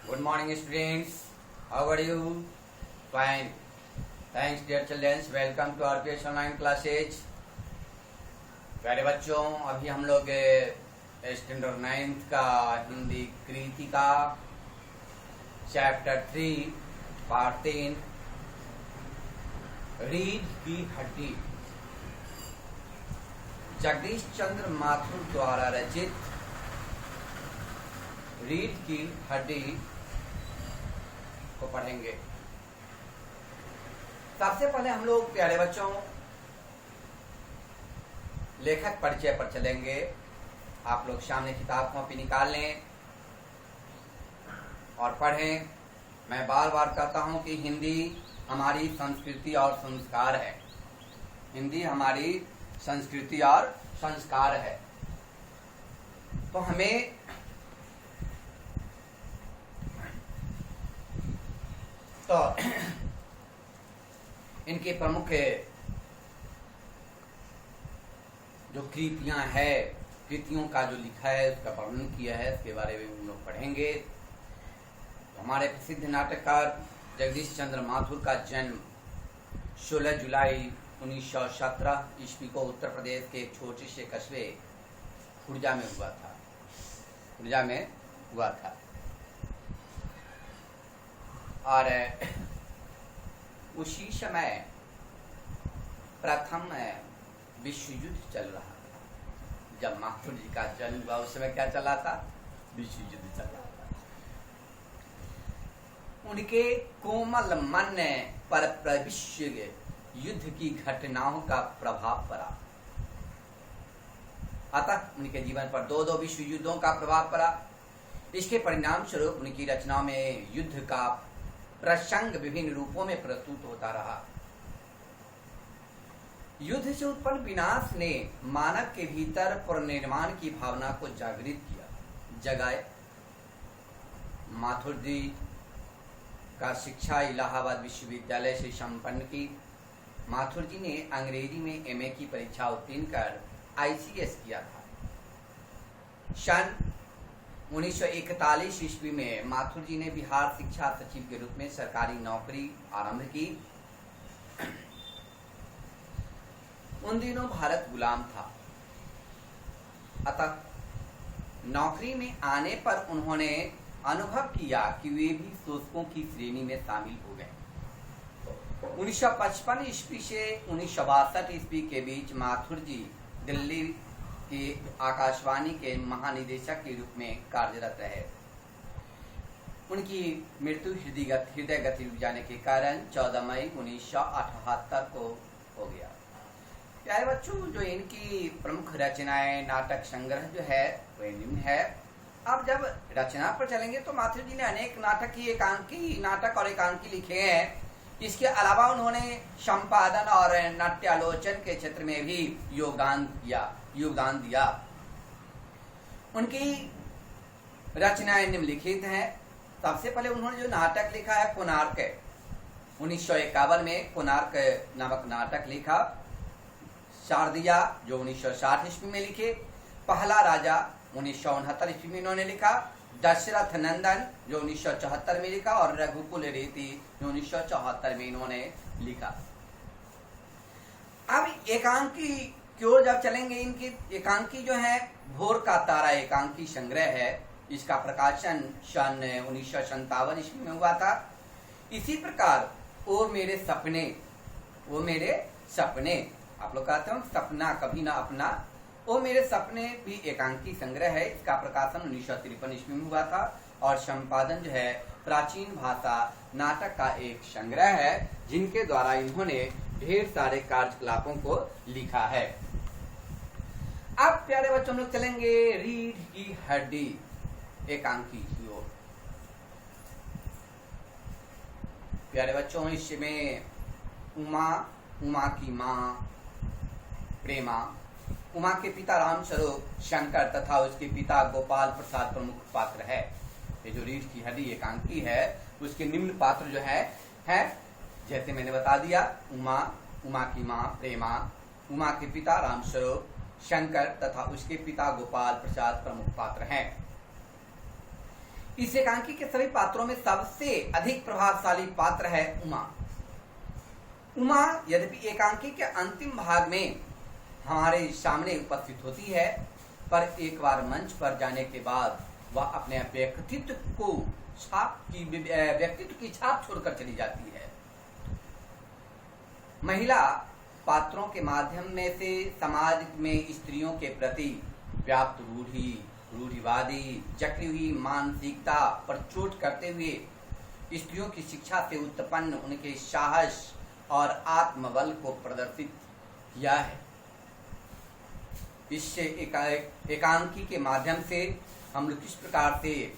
Good morning, students. How are you? Fine. Thanks, dear children. Welcome to RPS online classes. प्यारे बच्चों, अभी हम लोग स्टैंडर्ड 9th का हिंदी कृति का चैप्टर 3 पार्ट 3 रीढ़ की हड्डी जगदीश चंद्र माथुर द्वारा रचित रीढ़ की हड्डी को पढ़ेंगे। सबसे पहले हम लोग प्यारे बच्चों लेखक परिचय पर चलेंगे। आप लोग सामने किताब कॉपी निकाल लें और पढ़ें। मैं बार बार कहता हूं कि हिंदी हमारी संस्कृति और संस्कार है। हिंदी हमारी संस्कृति और संस्कार है। तो हमें तो इनके प्रमुख जो कृतियां है, कृतियों का जो लिखा है उसका वर्णन किया है, उसके बारे में हम लोग पढ़ेंगे। तो हमारे प्रसिद्ध नाटककार जगदीश चंद्र माथुर का जन्म 16 जुलाई 1917 ईस्वी को उत्तर प्रदेश के एक छोटे से कस्बे खुर्जा में हुआ था। और उसी समय प्रथम विश्व युद्ध चल रहा था। जब माथुर जी का जन्म हुआ उस समय क्या चला था? विश्व युद्ध चल रहा था। उनके कोमल मन पर विश्व युद्ध की घटनाओं का प्रभाव पड़ा। अतः उनके जीवन पर दो विश्व युद्धों का प्रभाव पड़ा। इसके परिणाम स्वरूप उनकी रचनाओं में युद्ध का प्रसंग विभिन्न रूपों में प्रस्तुत होता रहा। युद्ध से उत्पन्न विनाश ने मानव के भीतर पुनर्निर्माण की भावना को जगाए। माथुर जी का शिक्षा इलाहाबाद विश्वविद्यालय से संपन्न की। माथुर जी ने अंग्रेजी में एमए की परीक्षा उत्तीर्ण कर आईसीएस किया था। सन 1941 ईस्वी में माथुर जी ने बिहार शिक्षा सचिव के रूप में सरकारी नौकरी आरंभ की। उन दिनों भारत गुलाम था। अतः नौकरी में आने पर उन्होंने अनुभव किया कि वे भी शोषकों की श्रेणी में शामिल हो गए। 1955 ईस्वी से 1962 ईस्वी के बीच माथुर जी दिल्ली के आकाशवाणी के महानिदेशक के रूप में कार्यरत रहे। उनकी मृत्यु हृदय गति रुक जाने के कारण 14 मई 1978 को हो गया। प्यारे बच्चों, जो इनकी प्रमुख रचनाएं नाटक संग्रह जो है वह निम्न है। अब जब रचना पर चलेंगे तो माथुर जी ने अनेक नाटक और एकांकी लिखे हैं। इसके अलावा उन्होंने संपादन और नाट्यालोचन के क्षेत्र में भी योगदान दिया। उनकी रचनाएं निम्नलिखित हैं। सबसे पहले उन्होंने जो नाटक लिखा है कोणार्क, 1951 में कोणार्क नामक नाटक लिखा। शारदिया जो 1960 ईस्वी में लिखे। पहला राजा 1969 ईस्वी में इन्होंने लिखा। दशरथ नंदन जो 1974 में लिखा और रघुकुल रीति जो 1974 में इन्होंने लिखा। अब एकांकी की ओर जब चलेंगे, इनकी एकांकी जो है भोर का तारा एकांकी संग्रह है। इसका प्रकाशन सन 1957 ईस्वी में हुआ था। इसी प्रकार वो मेरे सपने आप लोग कहते हो सपना कभी ना अपना, वो मेरे सपने भी एकांकी संग्रह है। इसका प्रकाशन 1953 ईस्वी में हुआ था और संपादन जो है प्राचीन भाषा नाटक का एक संग्रह है, जिनके द्वारा इन्होंने ढेर सारे कार्यकलापों को लिखा है। अब प्यारे बच्चों लोग चलेंगे रीढ़ की हड्डी एकांकी की ओर। प्यारे बच्चों, इसमें उमा की माँ प्रेमा, उमा के पिता रामस्वरूप शंकर तथा उसके पिता गोपाल प्रसाद प्रमुख पात्र है। ये जो रीढ़ की हड्डी एकांकी है उसके निम्न पात्र जो है जैसे मैंने बता दिया, उमा की माँ प्रेमा, उमा के पिता रामस्वरूप शंकर तथा उसके पिता गोपाल प्रसाद प्रमुख पात्र हैं। इस एकांकी के सभी पात्रों में सबसे अधिक प्रभावशाली पात्र है उमा। उमा यद्यपि एकांकी के अंतिम भाग में हमारे सामने उपस्थित होती है, पर एक बार मंच पर जाने के बाद वह अपने व्यक्तित्व की छाप छोड़कर चली जाती है। महिला पात्रों के माध्यम में से समाज में स्त्रियों के प्रति व्याप्त रूढ़िवादी जकड़ी हुई मानसिकता पर चोट करते हुए स्त्रियों की शिक्षा से उत्पन्न उनके साहस और आत्मबल को प्रदर्शित किया है। इस एकांकी के माध्यम से हम लोग किस प्रकार से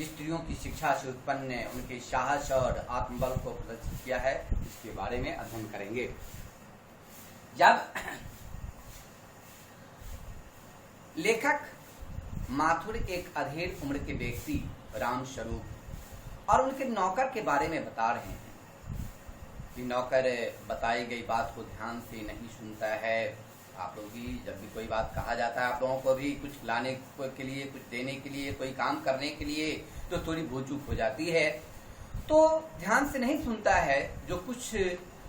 स्त्रियों की शिक्षा से उत्पन्न उनके साहस और आत्मबल को प्रदर्शित किया है, इसके बारे में अध्ययन करेंगे। जब लेखक माथुर एक अधेड़ उम्र के व्यक्ति रामस्वरूप और उनके नौकर के बारे में बता रहे हैं कि नौकर बताई गई बात को ध्यान से नहीं सुनता है। आप लोग भी जब भी कोई बात कहा जाता है, आप लोगों को भी कुछ लाने के लिए, कुछ देने के लिए, कोई काम करने के लिए तो थोड़ी भूल चूक हो जाती है, तो ध्यान से नहीं सुनता है। जो कुछ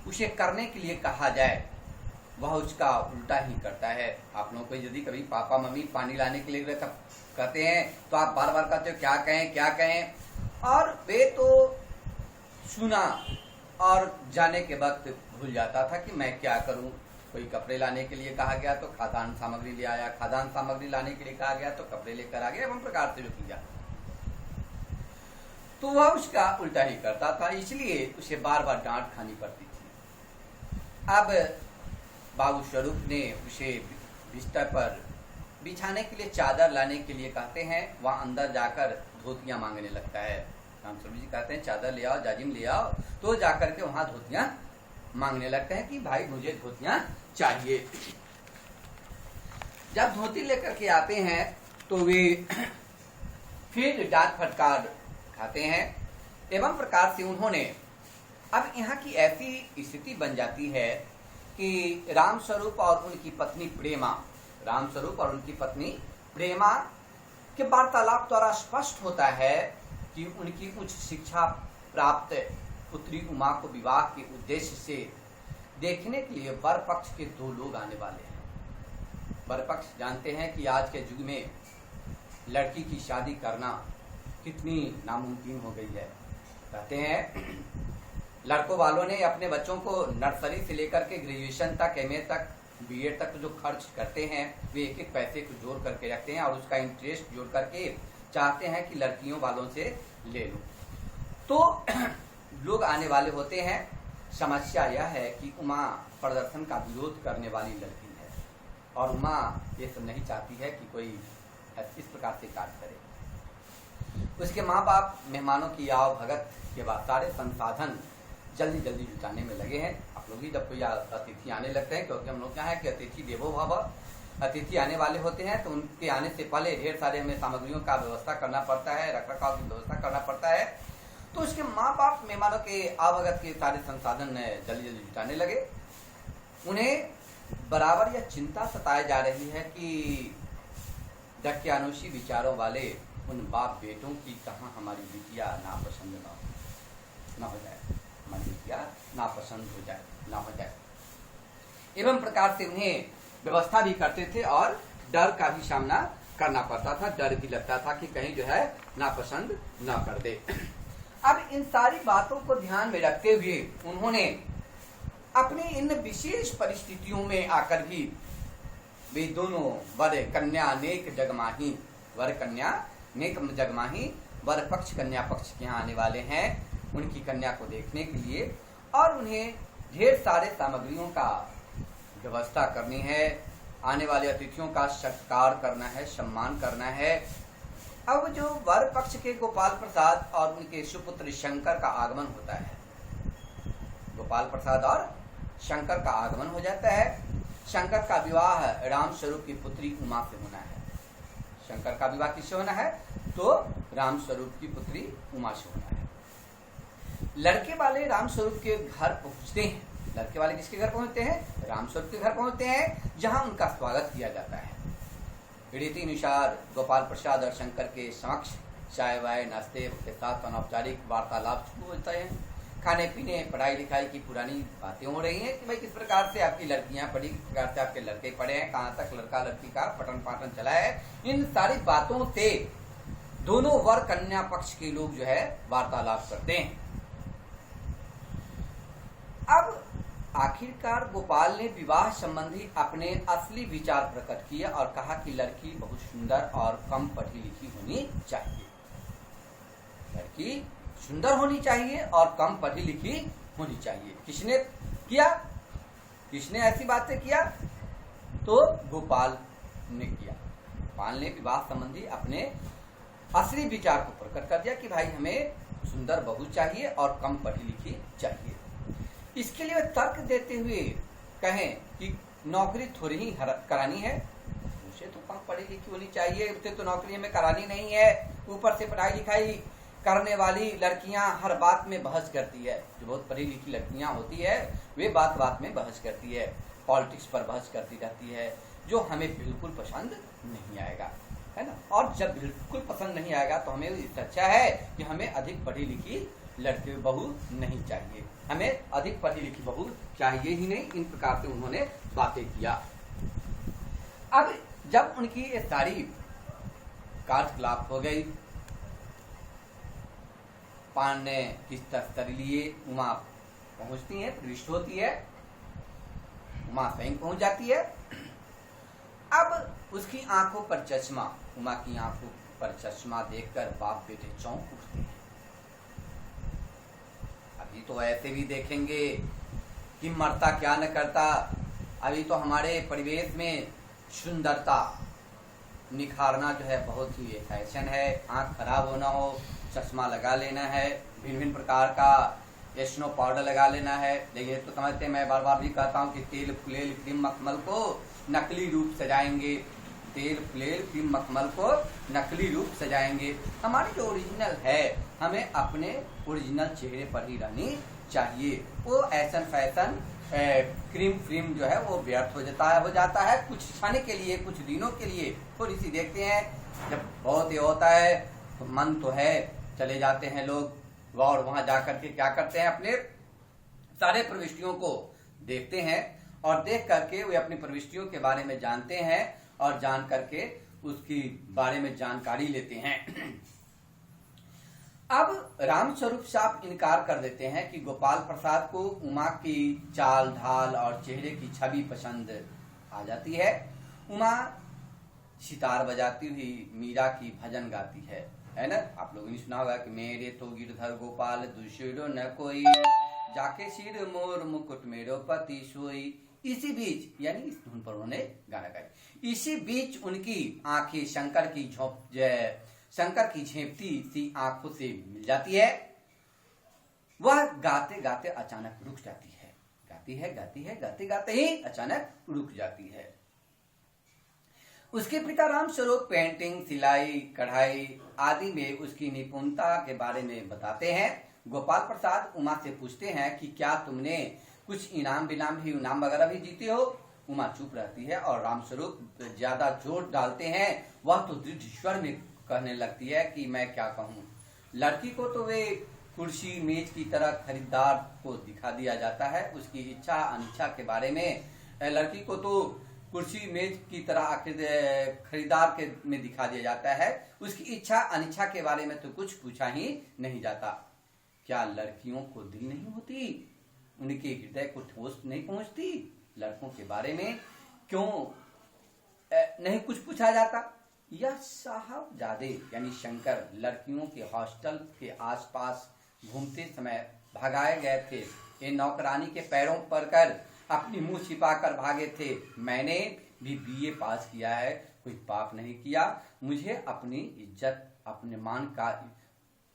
उसे करने के लिए कहा जाए वह उसका उल्टा ही करता है। आप लोगों को यदि कभी पापा मम्मी पानी लाने के लिए कहते हैं तो आप बार बार कहते हो क्या कहें, और वे तो सुना और जाने के वक्त भूल जाता था कि मैं क्या करूं। कोई कपड़े लाने के लिए कहा गया तो खाद्यान्न सामग्री ले आया, खाद्यान्न सामग्री लाने के लिए कहा गया तो कपड़े लेकर आ गया, एवं प्रकार से जो किया तो वह उसका उल्टा ही करता था, इसलिए उसे बार बार डांट खानी पड़ती थी। अब बाबू स्वरूप ने उसे बिस्तर पर बिछाने के लिए चादर लाने के लिए कहते हैं। वह अंदर जाकर धोतियां मांगने लगता है। रामस्वरूप जी कहते हैं चादर ले आओ, जाजिम ले आओ, तो जाकर के वहां धोतियां मांगने लगते हैं कि भाई मुझे धोतियां चाहिए। जब धोती लेकर के आते हैं तो वे फिर डांट फटकार खाते हैं। एवं प्रकार से उन्होंने अब यहाँ की ऐसी स्थिति बन जाती है कि रामस्वरूप और उनकी पत्नी प्रेमा के वार्तालाप द्वारा स्पष्ट होता है कि उनकी उच्च शिक्षा प्राप्त पुत्री उमा को विवाह के उद्देश्य से देखने के लिए वर पक्ष के 2 लोग आने वाले हैं। वर पक्ष जानते हैं कि आज के युग में लड़की की शादी करना कितनी नामुमकिन हो गई है। कहते हैं लड़कों वालों ने अपने बच्चों को नर्सरी से लेकर के ग्रेजुएशन तक, एमए तक, बीए तक जो खर्च करते हैं वे एक एक पैसे को जोड़ करके रखते हैं और उसका इंटरेस्ट जोड़ करके चाहते हैं कि लड़कियों वालों से ले लो। तो लोग आने वाले होते हैं। समस्या यह है कि उमा प्रदर्शन का विरोध करने वाली लड़की है और उमा ये सब नहीं चाहती है कि कोई इस प्रकार से कार्य करे। उसके माँ बाप मेहमानों की आव भगत के बाद सारे संसाधन जल्दी जल्दी जुटाने में लगे हैं। आप लोग भी जब कोई अतिथि आने लगते हैं, क्योंकि हम लोग क्या है कि अतिथि देवो भव, अतिथि आने वाले होते हैं तो उनके आने से पहले ढेर सारे हमें सामग्रियों का व्यवस्था करना पड़ता है, रख रखाव की व्यवस्था करना पड़ता है। तो उसके माँ बाप मेहमानों के आवागत के सारे संसाधन जल्दी जल्दी जुटाने लगे। उन्हें बराबर यह चिंता सताई जा रही है कि दक्यानुषी विचारों वाले उन बाप बेटों की कहाँ हमारी बिटिया नापसंद ना हो जाए, हमारी बिटिया नापसंद ना हो जाए। एवं प्रकार से उन्हें व्यवस्था भी करते थे और डर का भी सामना करना पड़ता था। डर भी लगता था कि कहीं जो है नापसंद ना कर दे। अब इन सारी बातों को ध्यान में रखते हुए उन्होंने अपनी इन विशेष परिस्थितियों में आकर भी वे दोनों वर कन्या नेक जगमाही वर पक्ष कन्या पक्ष के यहाँ आने वाले हैं उनकी कन्या को देखने के लिए, और उन्हें ढेर सारे सामग्रियों का व्यवस्था करनी है। आने वाले अतिथियों का सत्कार करना है, सम्मान करना है। अब जो वर पक्ष के गोपाल प्रसाद और उनके सुपुत्र शंकर का आगमन होता है, गोपाल प्रसाद और शंकर का आगमन हो जाता है। शंकर का विवाह रामस्वरूप की पुत्री उमा से होना है। शंकर का विवाह किससे होना है? तो रामस्वरूप की पुत्री उमा से होना है। लड़के वाले रामस्वरूप के घर पहुंचते हैं। लड़के वाले किसके घर पहुंचते हैं? रामस्वरूप के घर पहुंचते हैं, जहां उनका स्वागत किया जाता है। रीति अनुसार गोपाल प्रसाद और शंकर के समक्ष चाय वाय नाश्ते के साथ अनौपचारिक वार्तालाप शुरू होते हैं। खाने पीने, पढ़ाई लिखाई की पुरानी बातें हो रही हैं कि भाई किस प्रकार से आपकी लड़कियां पढ़ी, किस प्रकार से आपके लड़के पढ़े हैं, कहाँ तक लड़का लड़की का पठन पाठन चला है। इन सारी बातों से दोनों वर कन्या पक्ष के लोग जो है वार्तालाप करते हैं। अब आखिरकार गोपाल ने विवाह संबंधी अपने असली विचार प्रकट किए और कहा कि लड़की बहुत सुंदर और कम पढ़ी लिखी होनी चाहिए। लड़की सुंदर होनी चाहिए और कम पढ़ी लिखी होनी चाहिए। किसने किया? किसने ऐसी बातें किया? तो गोपाल ने किया। गोपाल ने विवाह संबंधी अपने असली विचार को प्रकट कर दिया कि भाई हमें सुंदर बहू चाहिए और कम पढ़ी लिखी चाहिए। इसके लिए वे तर्क देते हुए कहें कि नौकरी थोड़ी ही करानी है, उसे तो कम पढ़ी लिखी होनी चाहिए, उसे तो नौकरी हमें करानी नहीं है। ऊपर से पढ़ाई लिखाई करने वाली लड़कियां हर बात में बहस करती है। जो बहुत पढ़ी लिखी लड़कियां होती है वे बात बात में बहस करती है, पॉलिटिक्स पर बहस करती रहती है, जो हमें बिल्कुल पसंद नहीं आएगा, है ना। और जब बिल्कुल पसंद नहीं आएगा तो हमें इससे अच्छा है कि हमें अधिक पढ़ी लिखी लड़की बहू नहीं चाहिए, हमें अधिक पढ़ी लिखी बहू चाहिए ही नहीं। इन प्रकार से उन्होंने बातें किया। अब जब उनकी ये सारी कार्यकलाप हो गई, पान ने किस तस्कर लिए उमा पहुंचती है, प्रविष्ट होती है, उमा स्वयं पहुंच जाती है। अब उसकी आंखों पर चश्मा, उमा की आंखों पर चश्मा देखकर बाप बेटे चौंक उठते हैं। अभी तो ऐसे भी देखेंगे कि मरता क्या न करता। अभी तो हमारे परिवेश में सुंदरता निखारना जो है बहुत ही फैशन है। आंख खराब होना हो, चश्मा लगा लेना है, भिन्न भिन्न प्रकार का स्नो पाउडर लगा लेना है। लेकिन तो समझते हैं, मैं बार बार भी कहता हूँ कि तेल फुलेल क्रीम मखमल को नकली रूप सजाएंगे, तेल फुलेल क्रीम मखमल को नकली रूप सजाएंगे। हमारी जो ओरिजिनल है हमें अपने ओरिजिनल चेहरे पर ही रहनी चाहिए। वो ऐसन फैशन क्रीम फ्रीम जो है वो व्यर्थ हो जाता है कुछ समय के लिए, कुछ दिनों के लिए थोड़ी सी देखते हैं। जब बहुत ये होता है तो मन तो है, चले जाते हैं लोग और वहां जाकर के क्या करते हैं, अपने सारे प्रविष्टियों को देखते हैं और देख करके वे अपनी प्रविष्टियों के बारे में जानते हैं और जान करके उसकी बारे में जानकारी लेते हैं। अब रामस्वरूप साहब इनकार कर देते हैं कि गोपाल प्रसाद को उमा की चाल ढाल और चेहरे की छवि पसंद आ जाती है। उमा सितार बजाती हुई मीरा की भजन गाती है ना। आप लोगों ने सुना होगा कि मेरे तो गिरधर गोपाल दूसरो न कोई, जाके सिर मोर मुकुट मेरो पति सोई। इसी बीच, यानी इस धुन पर उन्होंने गाना गाया। इसी बीच उनकी आंखें शंकर की झेपती सी आंखों से मिल जाती है। वह गाते गाते अचानक रुक जाती है, गाती है गाते गाते ही अचानक रुक जाती है। उसके पिता रामस्वरूप पेंटिंग, सिलाई, कढ़ाई आदि में उसकी निपुणता के बारे में बताते हैं। गोपाल प्रसाद उमा से पूछते हैं कि क्या तुमने कुछ इनाम वगैरह भी जीते हो। उमा चुप रहती है और रामस्वरूप ज्यादा जोर डालते हैं। वह तो दृढ़ स्वर में कहने लगती है कि मैं क्या कहूँ। लड़की को तो वे कुर्सी मेज की तरह खरीदार को दिखा दिया जाता है। उसकी इच्छा अनिच्छा के बारे में लड़की को तो कुर्सी मेज की तरह खरीदार के में दिखा दिया जाता है। उसकी इच्छा अनिच्छा के बारे में तो कुछ पूछा ही नहीं जाता। क्या लड़कियों को दिल नहीं होती, उनके हृदय को ठोस नहीं पहुंचती? लड़कों के बारे में क्यों नहीं कुछ पूछा जाता? यह साहबजादे यानी शंकर लड़कियों के हॉस्टल के आसपास घूमते समय भगाए गए थे। ये नौकरानी के पैरों पर कर अपनी मुंह छिपाकर भागे थे। मैंने भी बीए पास किया है, कोई पाप नहीं किया। मुझे अपनी इज्जत, अपने मान का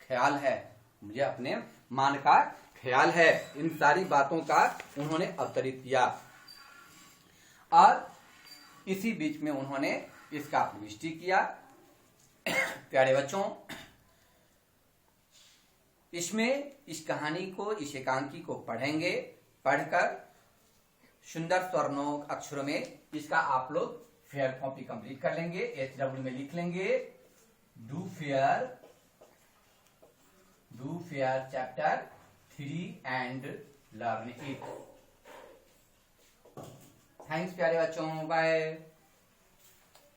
ख्याल है, मुझे अपने मान का ख्याल है। इन सारी बातों का उन्होंने अवतरित किया और इसी बीच में उन्होंने इसका प्रविष्टि किया। प्यारे बच्चों, इसमें इस कहानी को, इस एकांकी को पढ़ेंगे। पढ़कर सुंदर स्वर्णों अक्षरों में इसका आप लोग फेयर कॉपी कंप्लीट कर लेंगे। HW में लिख लेंगे, do fair fair chapter 3 and learn it. Thanks प्यारे बच्चों, बाय।